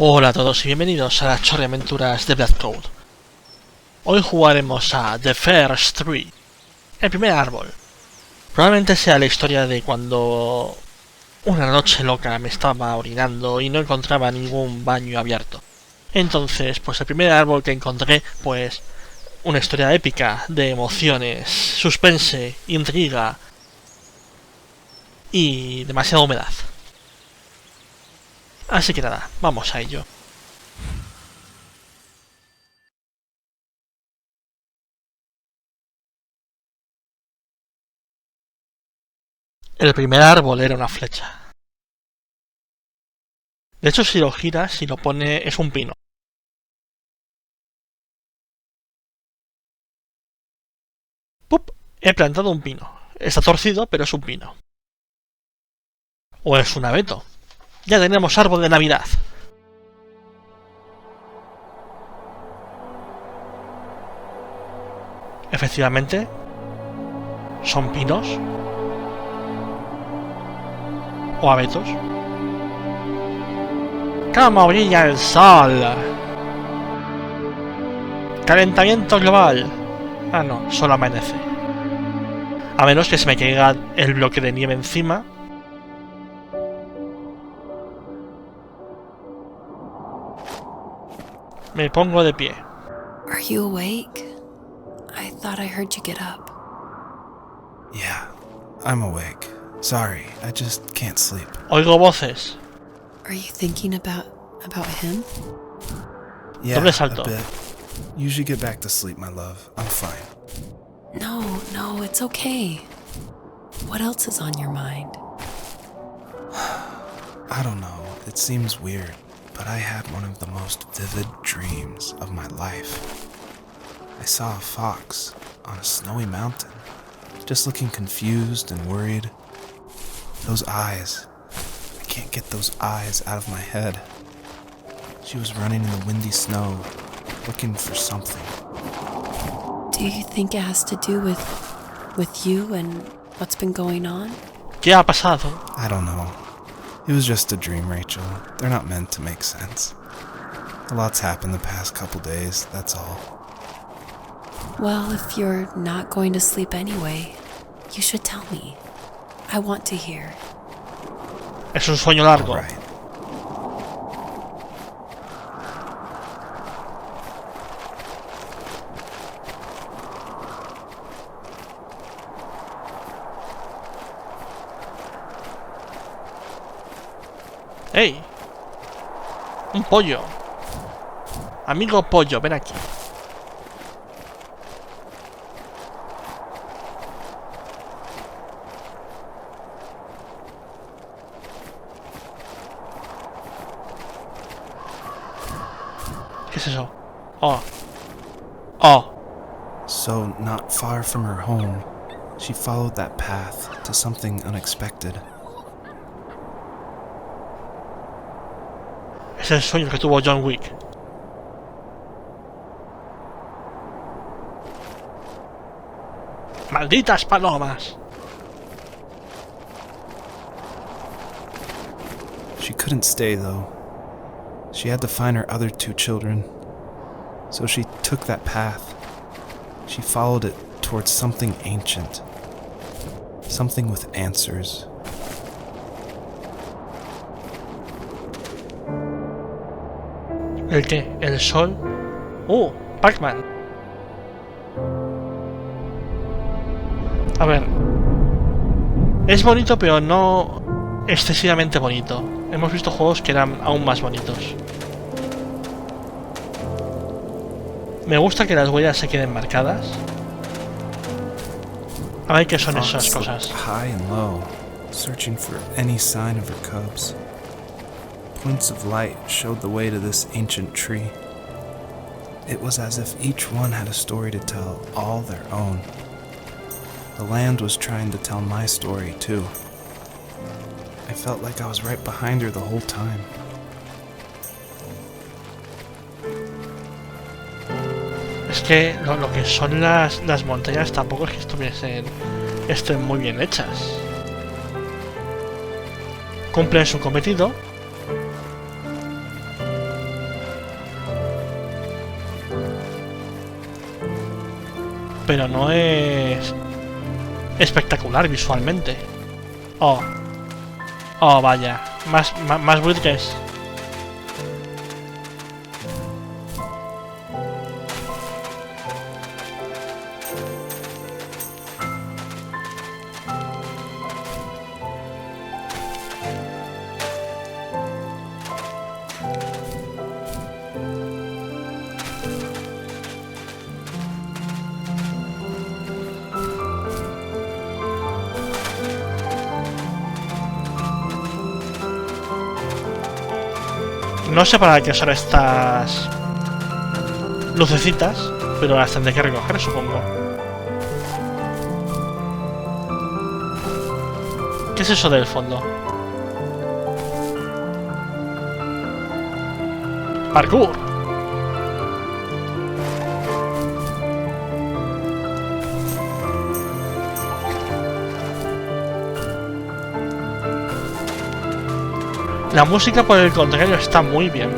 Hola a todos y bienvenidos a las chorreaventuras de Black Code. Hoy jugaremos a The First Tree, el primer árbol. Probablemente sea la historia de cuando una noche loca me estaba orinando y no encontraba ningún baño abierto. Entonces, pues el primer árbol que encontré, pues una historia épica de emociones, suspense, intriga y demasiada humedad. Así que nada, vamos a ello. El primer árbol era una flecha. De hecho, si lo giras y lo pone, es un pino. ¡Pup! He plantado un pino. Está torcido, pero es un pino. O es un abeto. Ya tenemos árbol de Navidad. Efectivamente, son pinos. O abetos. ¡Cómo brilla el sol! Calentamiento global. Ah, no, solo amanece. A menos que se me caiga el bloque de nieve encima. Me pongo de pie. Are you awake? I thought I heard you get up. Yeah, I'm awake. Sorry, I just can't sleep. Oigo voces. Are you thinking about him? Yeah, Doble salto. a bit. You should get back to sleep, my love. I'm fine. No, it's okay. What else is on your mind? I don't know, it seems weird, but I had one of the most vivid dreams of my life. I saw a fox on a snowy mountain, just looking confused and worried. Those eyes. I can't get those eyes out of my head. She was running in the windy snow, looking for something. Do you think it has to do with you and what's been going on? ¿Qué ha pasado? I don't know. It was just a dream, Rachel. They're not meant to make sense. A lot's happened the past couple days, that's all. Well, if you're not going to sleep anyway, you should tell me. I want to hear. Es un sueño largo. All right. ¡Ey! Un pollo. Amigo pollo, ven aquí. ¿Qué es eso? Oh. Oh. So, not far from her home, she followed that path to something unexpected. Es el sueño que tuvo John Wick. ¡Malditas palomas! She couldn't stay, though. She had to find her other two children. So she took that path. She followed it towards something ancient. Something with answers. ¿El qué? ¿El sol? Pac-Man. A ver. Es bonito, pero no excesivamente bonito. Hemos visto juegos que eran aún más bonitos. Me gusta que las huellas se queden marcadas. A ver qué son esas cosas. High and low, searching for any sign of her cubs. Points of light showed the way to this ancient tree. It was as if each one had a story to tell, all their own. The land was trying to tell my story, too. I felt like I was right behind her the whole time. Es que lo que son las montañas tampoco es que estén muy bien hechas. Cumplen su cometido. pero no es espectacular visualmente. Oh, oh vaya, más buitres. No sé para qué son estas lucecitas, pero las tendré que recoger, supongo. ¿Qué es eso del fondo? ¡Parkour! La música, por el contrario, está muy bien.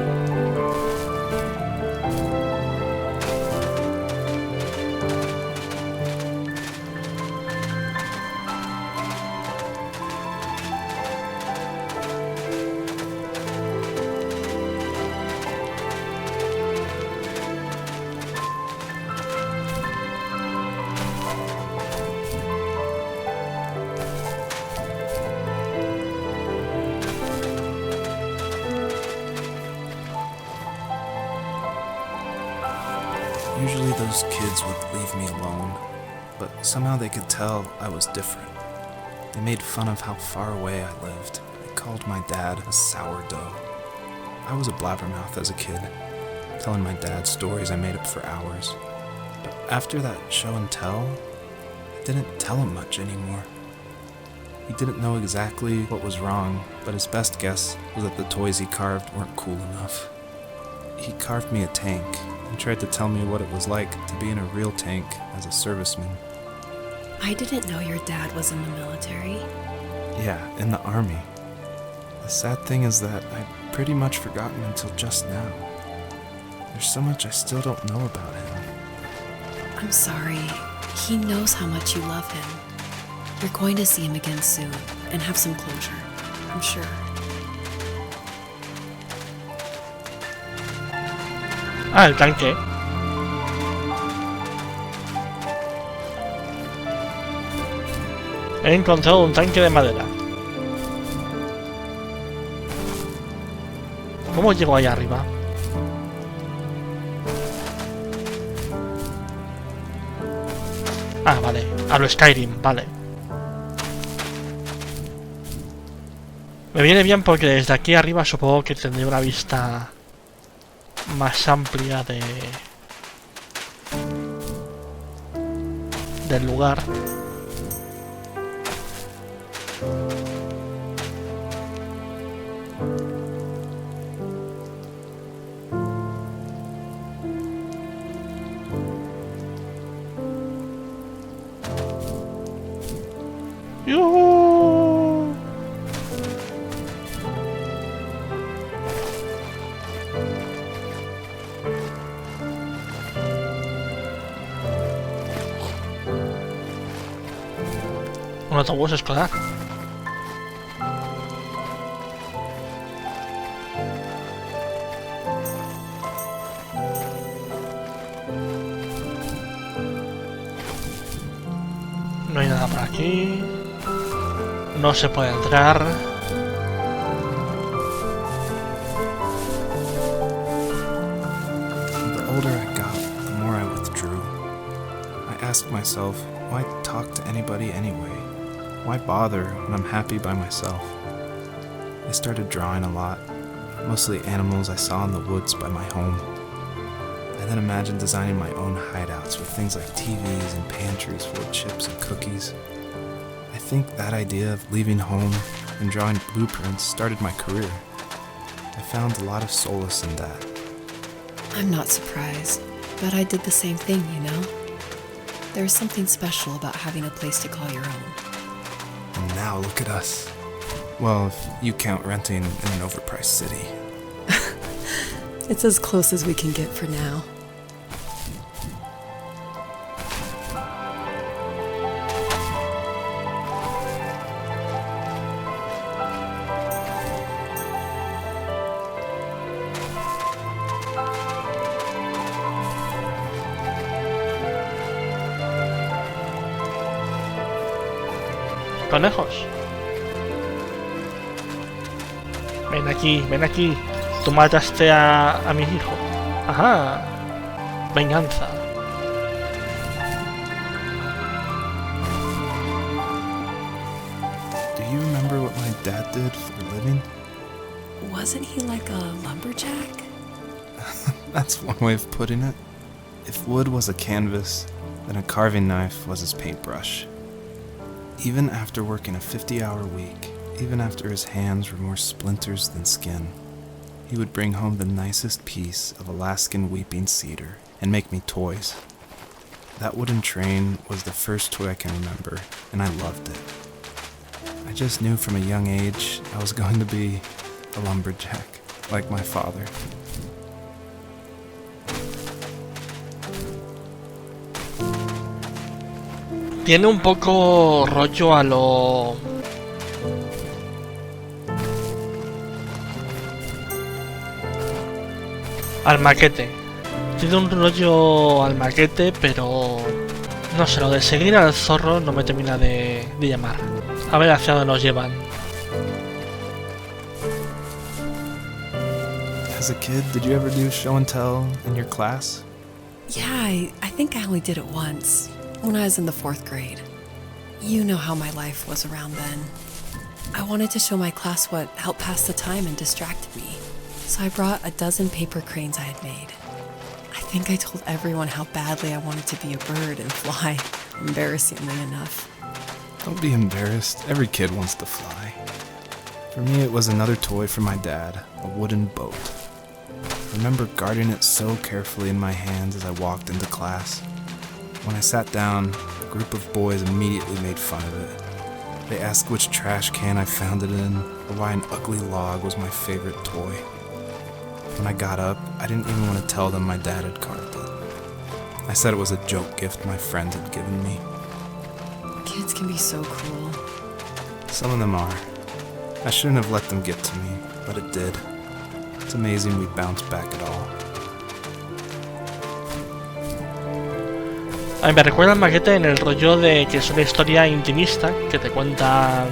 Usually those kids would leave me alone, but somehow they could tell I was different. They made fun of how far away I lived. They called my dad a sourdough. I was a blabbermouth as a kid, telling my dad stories I made up for hours. But after that show and tell, I didn't tell him much anymore. He didn't know exactly what was wrong, but his best guess was that the toys he carved weren't cool enough. He carved me a tank and tried to tell me what it was like to be in a real tank as a serviceman. I didn't know your dad was in the military. Yeah, in the army. The sad thing is that I'd pretty much forgotten until just now. There's so much I still don't know about him. I'm sorry. He knows how much you love him. You're going to see him again soon and have some closure, I'm sure. Ah, el tanque. He encontrado un tanque de madera. ¿Cómo llego ahí arriba? Ah, vale. A lo Skyrim, vale. Me viene bien porque desde aquí arriba supongo que tendré una vista más amplia del lugar. ¡Yuhu! Un autobús escolar. No hay nada por aquí. No se puede entrar. The older I got, the more I withdrew. I asked myself, why talk to anybody anyway? Why bother when I'm happy by myself? I started drawing a lot, mostly animals I saw in the woods by my home. I then imagined designing my own hideouts with things like TVs and pantries full of chips and cookies. I think that idea of leaving home and drawing blueprints started my career. I found a lot of solace in that. I'm not surprised, but I did the same thing, you know? There's something special about having a place to call your own. And now look at us. Well, if you count renting in an overpriced city. It's as close as we can get for now. conejos. Ven aquí, ven aquí. Tú mataste a mi hijo. Ajá. Venganza. Do you remember what my dad did for a living? Wasn't he like a lumberjack? That's one way of putting it. If wood was a canvas, then a carving knife was his paintbrush. Even after working a 50-hour week, even after his hands were more splinters than skin, he would bring home the nicest piece of Alaskan weeping cedar and make me toys. That wooden train was the first toy I can remember, and I loved it. I just knew from a young age I was going to be a lumberjack, like my father. Tiene un poco rollo a lo... al maquete. Tiene un rollo al maquete, pero... no sé, lo de seguir al zorro no me termina de llamar. A ver hacia dónde nos llevan. As a kid, did you ever do show and tell in your class? Yeah, I think I only did it once, when I was in the 4th grade. You know how my life was around then. I wanted to show my class what helped pass the time and distracted me. So I brought a dozen paper cranes I had made. I think I told everyone how badly I wanted to be a bird and fly, embarrassingly enough. Don't be embarrassed. Every kid wants to fly. For me, it was another toy from my dad, a wooden boat. I remember guarding it so carefully in my hands as I walked into class. When I sat down, a group of boys immediately made fun of it. They asked which trash can I found it in, or why an ugly log was my favorite toy. When I got up, I didn't even want to tell them my dad had carved it. I said it was a joke gift my friends had given me. Kids can be so cruel. Some of them are. I shouldn't have let them get to me, but it did. It's amazing we bounced back at all. A mí me recuerda el maquete en el rollo de que es una historia intimista que te cuentan,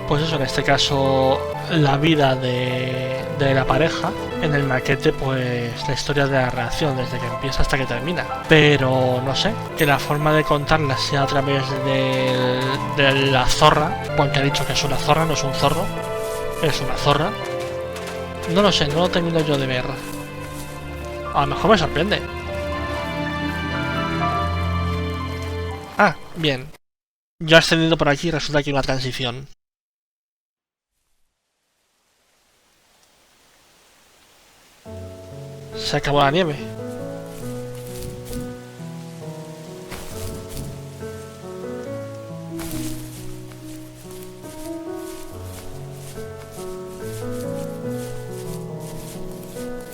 pues eso, en este caso, la vida de la pareja. En el maquete, pues la historia de la relación desde que empieza hasta que termina. Pero no sé, que la forma de contarla sea a través de la zorra, porque ha dicho que es una zorra, no es un zorro, es una zorra. No lo sé, no lo termino yo de ver. A lo mejor me sorprende. Ah, bien. Yo he ascendido por aquí y resulta que hay una transición. Se acabó la nieve.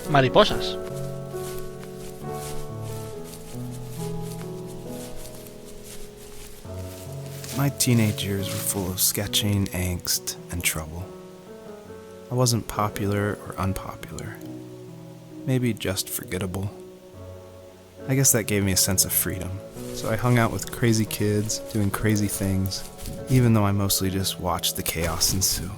Mariposas. My teenage years were full of sketching, angst, and trouble. I wasn't popular or unpopular. Maybe just forgettable. I guess that gave me a sense of freedom. So I hung out with crazy kids, doing crazy things, even though I mostly just watched the chaos ensue.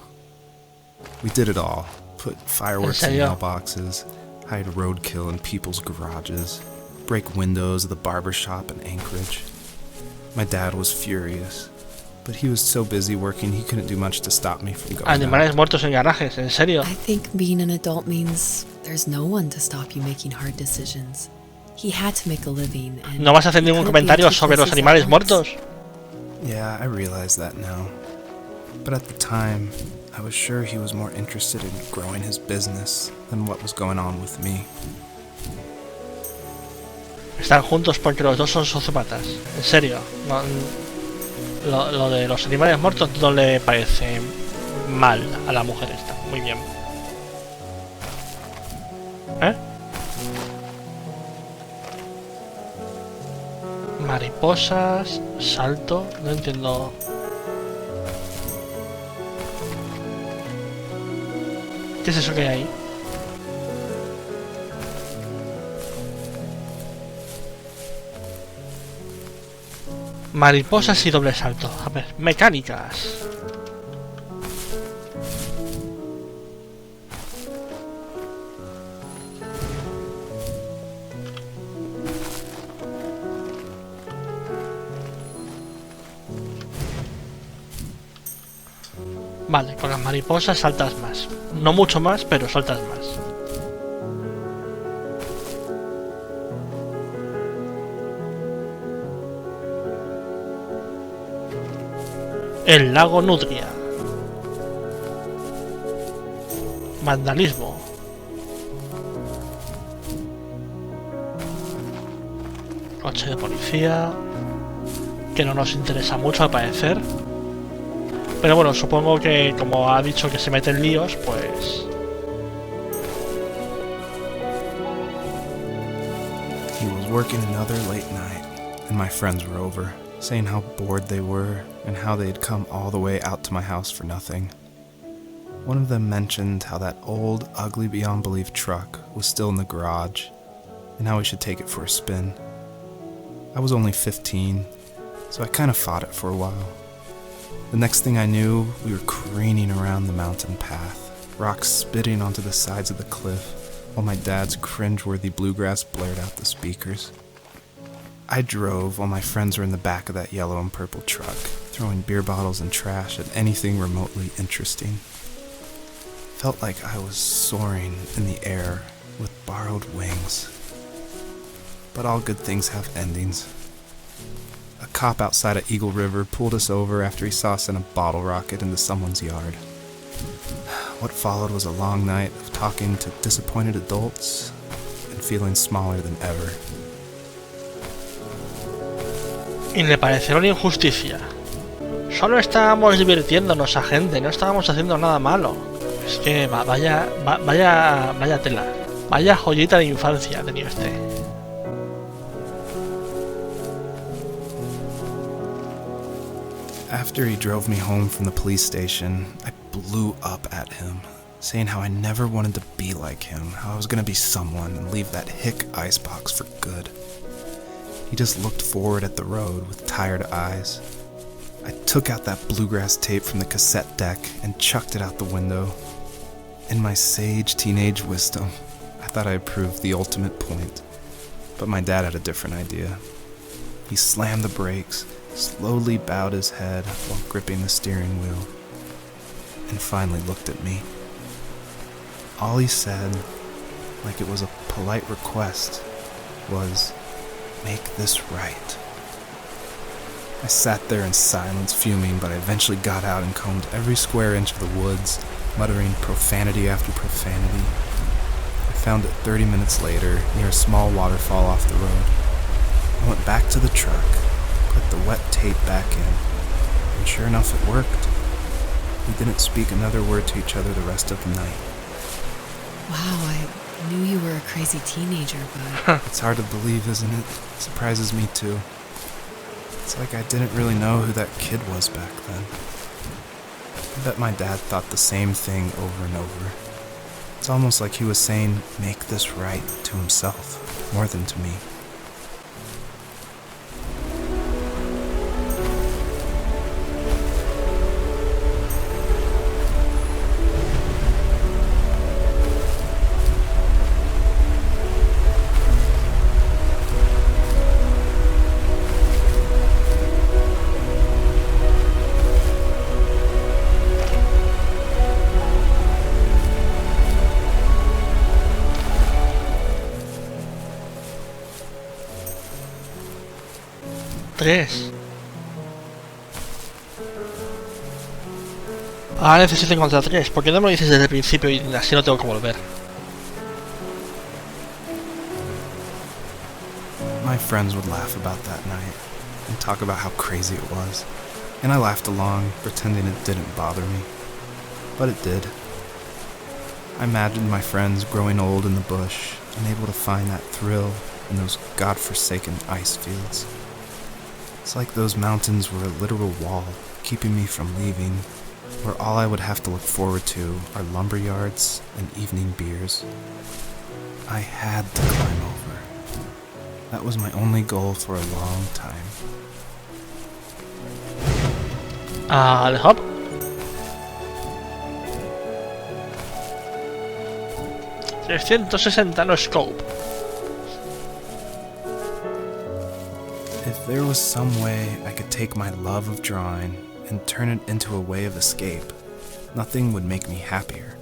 We did it all. Put fireworks in mailboxes, hide roadkill in people's garages, break windows of the barber shop in Anchorage. My dad was furious, but he was so busy working he couldn't do much to stop me from going Animales out. muertos en garajes, ¿en serio? I think being an adult means there's no one to stop you making hard decisions. He had to make a living, and ¿No vas a hacer ningún comentario sobre los animales muertos? Yeah, I realize that now. But at the time, I was sure he was more interested in growing his business than what was going on with me. Están juntos porque los dos son sociópatas. En serio. No, lo de los animales muertos no le parece mal a la mujer esta. Muy bien. ¿Eh? Mariposas, salto, no entiendo. ¿Qué es eso que hay ahí? Mariposas y doble salto. A ver, mecánicas. Vale, con las mariposas saltas más. No mucho más, pero saltas más. El lago Nutria. Vandalismo. Coche de policía. Que no nos interesa mucho al parecer. Pero bueno, supongo que como ha dicho que se mete en líos, pues... He was working another late night, and my friends were over, saying how bored they were and how they'd come all the way out to my house for nothing. One of them mentioned how that old, ugly beyond belief truck was still in the garage, and how we should take it for a spin. I was only 15, so I kind of fought it for a while. The next thing I knew, we were careening around the mountain path, rocks spitting onto the sides of the cliff, while my dad's cringeworthy bluegrass blared out the speakers. I drove while my friends were in the back of that yellow and purple truck, throwing beer bottles and trash at anything remotely interesting. Felt like I was soaring in the air with borrowed wings. But all good things have endings. A cop outside of Eagle River pulled us over after he saw us in a bottle rocket into someone's yard. What followed was a long night of talking to disappointed adults and feeling smaller than ever. Y le pareció una injusticia. Solo estábamos divirtiéndonos, agente, no estábamos haciendo nada malo. Es que vaya tela. Vaya joyita de infancia tenía este. After he drove me home from the police station, I blew up at him, saying how I never wanted to be like him, how I was going to be someone and leave that hick icebox for good. He just looked forward at the road with tired eyes. I took out that bluegrass tape from the cassette deck and chucked it out the window. In my sage teenage wisdom, I thought I had proved the ultimate point, but my dad had a different idea. He slammed the brakes, slowly bowed his head while gripping the steering wheel, and finally looked at me. All he said, like it was a polite request, was, "Make this right." I sat there in silence, fuming, but I eventually got out and combed every square inch of the woods, muttering profanity after profanity. I found it 30 minutes later, near a small waterfall off the road. I went back to the truck, put the wet tape back in, and sure enough it worked. We didn't speak another word to each other the rest of the night. Wow, I knew you were a crazy teenager, but... It's hard to believe, isn't it? It surprises me too. It's like I didn't really know who that kid was back then. I bet my dad thought the same thing over and over. It's almost like he was saying, "Make this right," to himself, more than to me. Tres. Ahora necesito encontrar tres. ¿Por qué no me lo dices desde el principio y así no tengo que volver? My friends would laugh about that night and talk about how crazy it was, and I laughed along, pretending it didn't bother me. But it did. I imagined my friends growing old in the bush, unable to find that thrill in those godforsaken ice fields. It's like those mountains were a literal wall, keeping me from leaving, where all I would have to look forward to are lumber yards and evening beers. I had to climb over. That was my only goal for a long time. al hub. $360 no scope. If there was some way I could take my love of drawing and turn it into a way of escape, nothing would make me happier.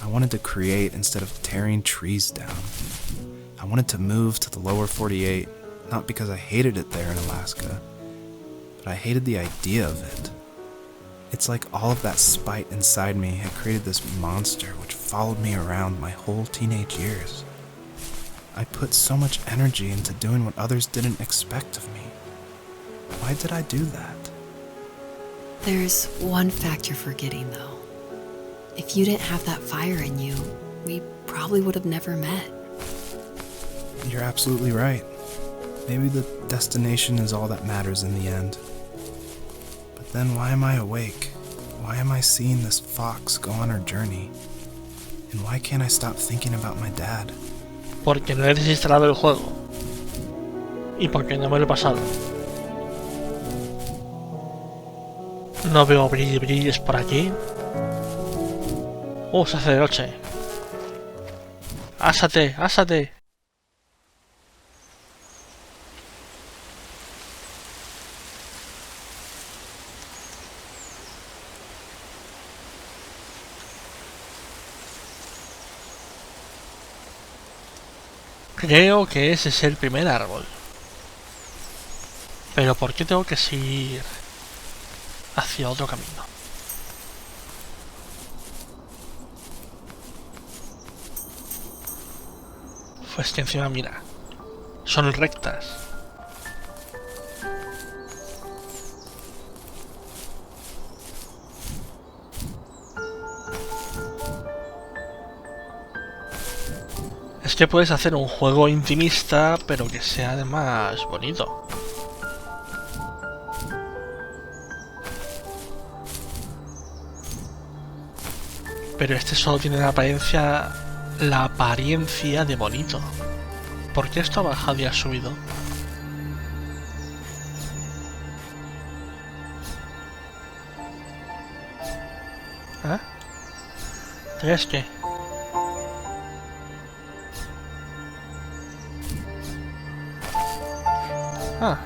I wanted to create instead of tearing trees down. I wanted to move to the lower 48, not because I hated it there in Alaska, but I hated the idea of it. It's like all of that spite inside me had created this monster which followed me around my whole teenage years. I put so much energy into doing what others didn't expect of me. Why did I do that? There's one fact you're forgetting, though. If you didn't have that fire in you, we probably would have never met. You're absolutely right. Maybe the destination is all that matters in the end. But then why am I awake? Why am I seeing this fox go on her journey? And why can't I stop thinking about my dad? Porque no he desinstalado el juego. Y porque no me lo he pasado. No veo brillos por aquí. Se hace de noche. ¡Ásate! ¡Ásate! Creo que ese es el primer árbol. Pero ¿por qué tengo que seguir hacia otro camino? Pues que encima, mira, son rectas. Es que puedes hacer un juego intimista, pero que sea además bonito. Pero este solo tiene la apariencia de bonito. ¿Por qué esto ha bajado y ha subido? ¿Ah? ¿Crees que? Ah.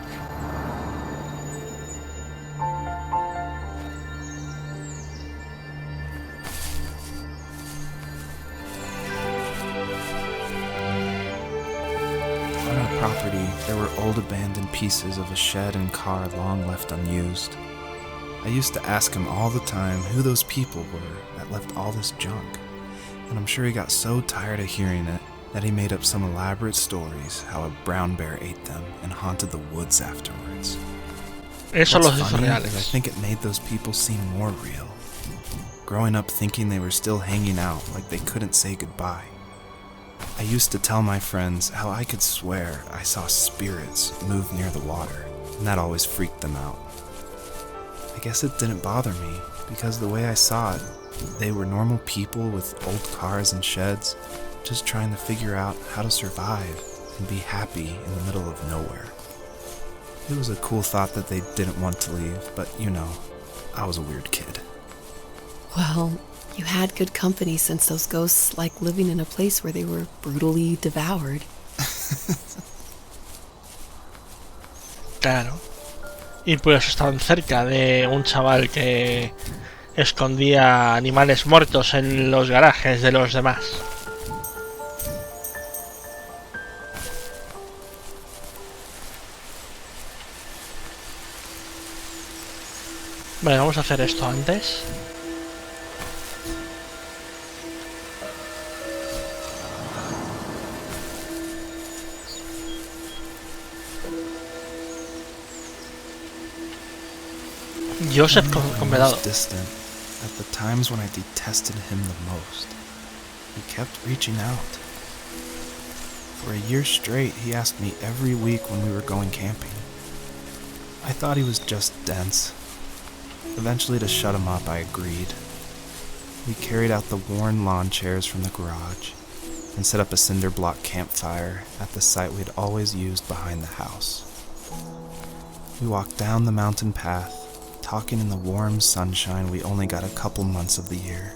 On our property, there were old abandoned pieces of a shed and car long left unused. I used to ask him all the time who those people were that left all this junk, and I'm sure he got so tired of hearing it that he made up some elaborate stories how a brown bear ate them and haunted the woods afterwards. Eso los What's hizo funny reales. is I think it made those people seem more real. Growing up thinking they were still hanging out like they couldn't say goodbye. I used to tell my friends how I could swear I saw spirits move near the water, and that always freaked them out. I guess it didn't bother me, because the way I saw it, they were normal people with old cars and sheds, just trying to figure out how to survive and be happy in the middle of nowhere. It was a cool thought that they didn't want to leave, but you know, I was a weird kid. Well, you had good company since those ghosts like living in a place where they were brutally devoured. Claro. Y pues estaban cerca de un chaval que escondía animales muertos en los garajes de los demás. Vale, vamos a hacer esto antes. Joseph convidado. Distant at the times when I detested him the most. He kept reaching out. For a year straight, he asked me every week when we were going camping. I thought he was just dense. Eventually, to shut him up, I agreed. We carried out the worn lawn chairs from the garage and set up a cinder block campfire at the site we'd always used behind the house. We walked down the mountain path, talking in the warm sunshine we only got a couple months of the year.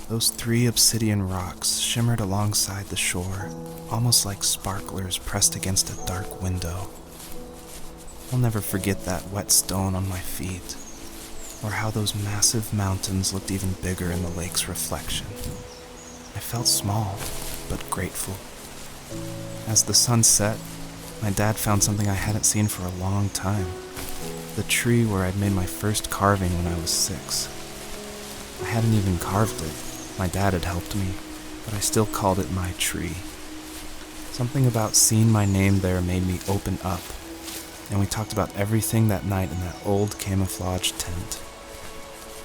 Those 3 obsidian rocks shimmered alongside the shore, almost like sparklers pressed against a dark window. I'll never forget that wet stone on my feet, or how those massive mountains looked even bigger in the lake's reflection. I felt small, but grateful. As the sun set, my dad found something I hadn't seen for a long time. The tree where I'd made my first carving when I was 6. I hadn't even carved it. My dad had helped me, but I still called it my tree. Something about seeing my name there made me open up, and we talked about everything that night in that old camouflage tent.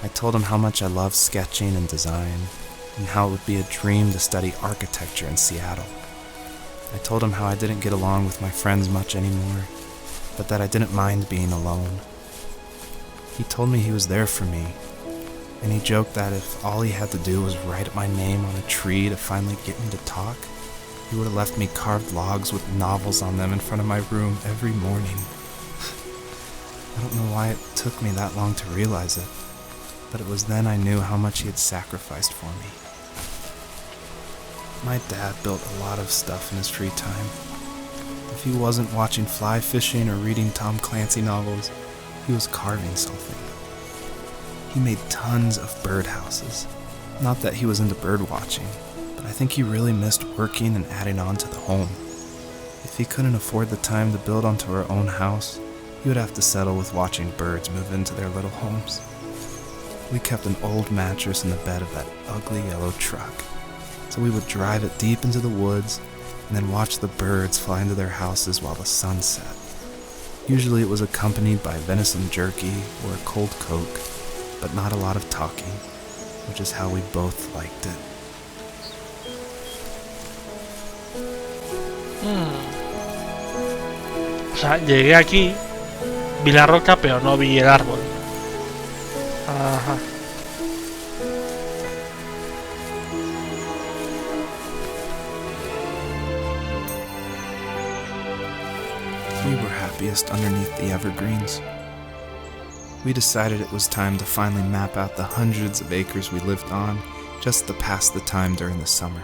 I told him how much I loved sketching and design, and how it would be a dream to study architecture in Seattle. I told him how I didn't get along with my friends much anymore, but that I didn't mind being alone. He told me he was there for me, and he joked that if all he had to do was write my name on a tree to finally get me to talk, he would have left me carved logs with novels on them in front of my room every morning. I don't know why it took me that long to realize it, but it was then I knew how much he had sacrificed for me. My dad built a lot of stuff in his free time. If he wasn't watching fly fishing or reading Tom Clancy novels, he was carving something. He made tons of birdhouses. Not that he was into bird watching, but I think he really missed working and adding on to the home. If he couldn't afford the time to build onto our own house, he would have to settle with watching birds move into their little homes. We kept an old mattress in the bed of that ugly yellow truck, so we would drive it deep into the woods and then watch the birds fly into their houses while the sun set. Usually it was accompanied by venison jerky or a cold Coke, but not a lot of talking, which is how we both liked it. O sea, llegué aquí, vi la roca, pero no vi el árbol. Ajá. We were happiest underneath the evergreens. We decided it was time to finally map out the hundreds of acres we lived on just to pass the time during the summer.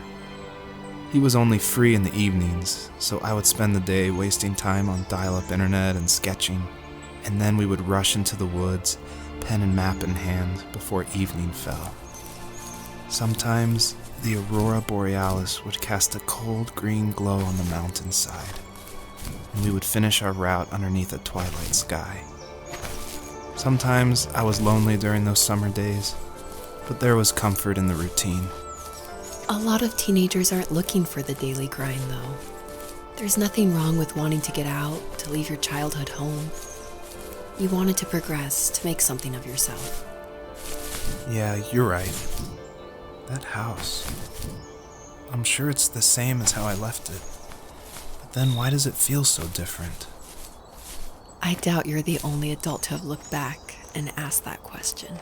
He was only free in the evenings, so I would spend the day wasting time on dial-up internet and sketching, and then we would rush into the woods, pen and map in hand, before evening fell. Sometimes, the aurora borealis would cast a cold green glow on the mountainside, and we would finish our route underneath a twilight sky. Sometimes I was lonely during those summer days, but there was comfort in the routine. A lot of teenagers aren't looking for the daily grind, though. There's nothing wrong with wanting to get out, to leave your childhood home. You wanted to progress, to make something of yourself. Yeah, you're right. That house. I'm sure it's the same as how I left it. But then why does it feel so different? I doubt you're the only adult to have looked back and asked that question.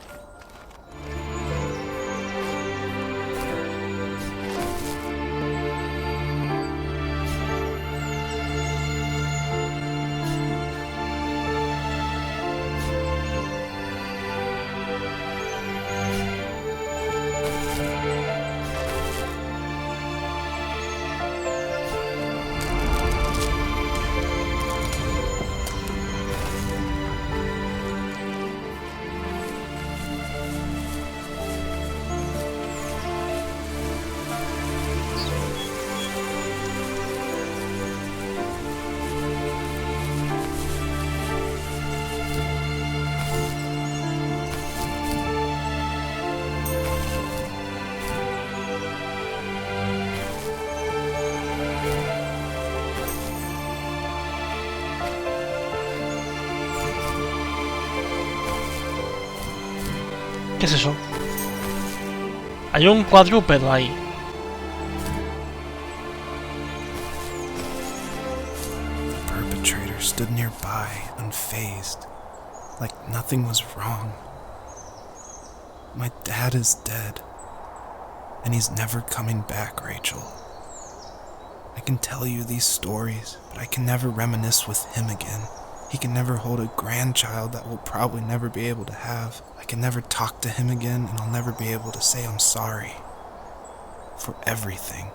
¿Qué es eso? Hay un cuadrúpedo ahí. The perpetrator stood nearby, unfazed, like nothing was wrong. My dad is dead, and he's never coming back, Rachel. I can tell you these stories, but I can never reminisce with him again. He can never hold a grandchild that we'll probably never be able to have. I can never talk to him again, and I'll never be able to say I'm sorry for everything.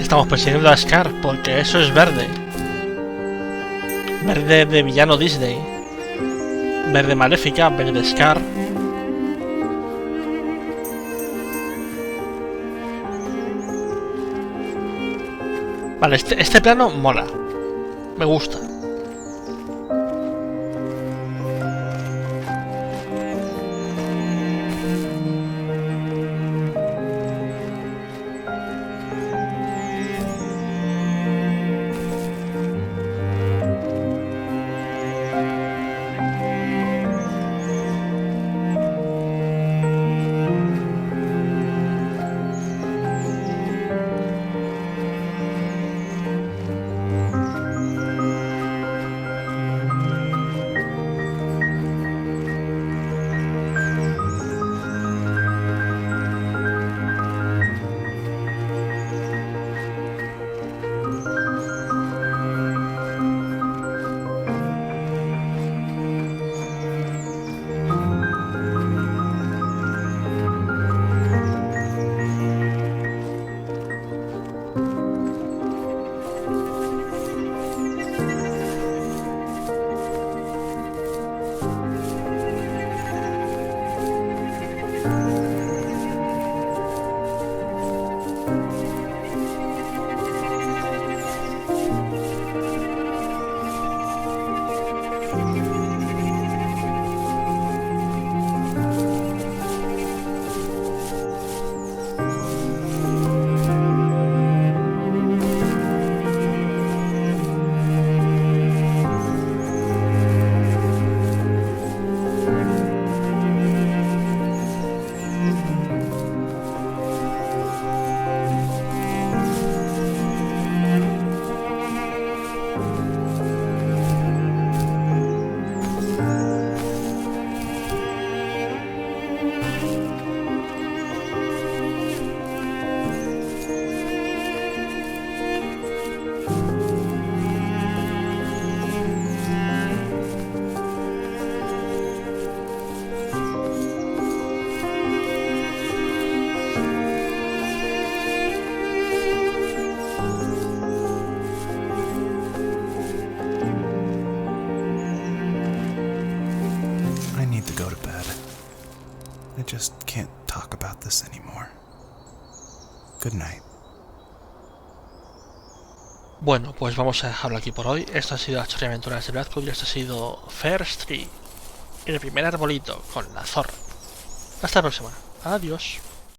Estamos persiguiendo a Scar porque eso es verde. Verde de villano Disney. Verde maléfica, verde Scar. Vale, este plano mola. Me gusta. just can't talk about this anymore. Good night. Bueno, pues vamos a dejarlo aquí por hoy. Esto ha sido las aventuras de Bradford y esto ha sido First Tree, el primer arbolito con la zorra. Hasta la próxima. Adiós.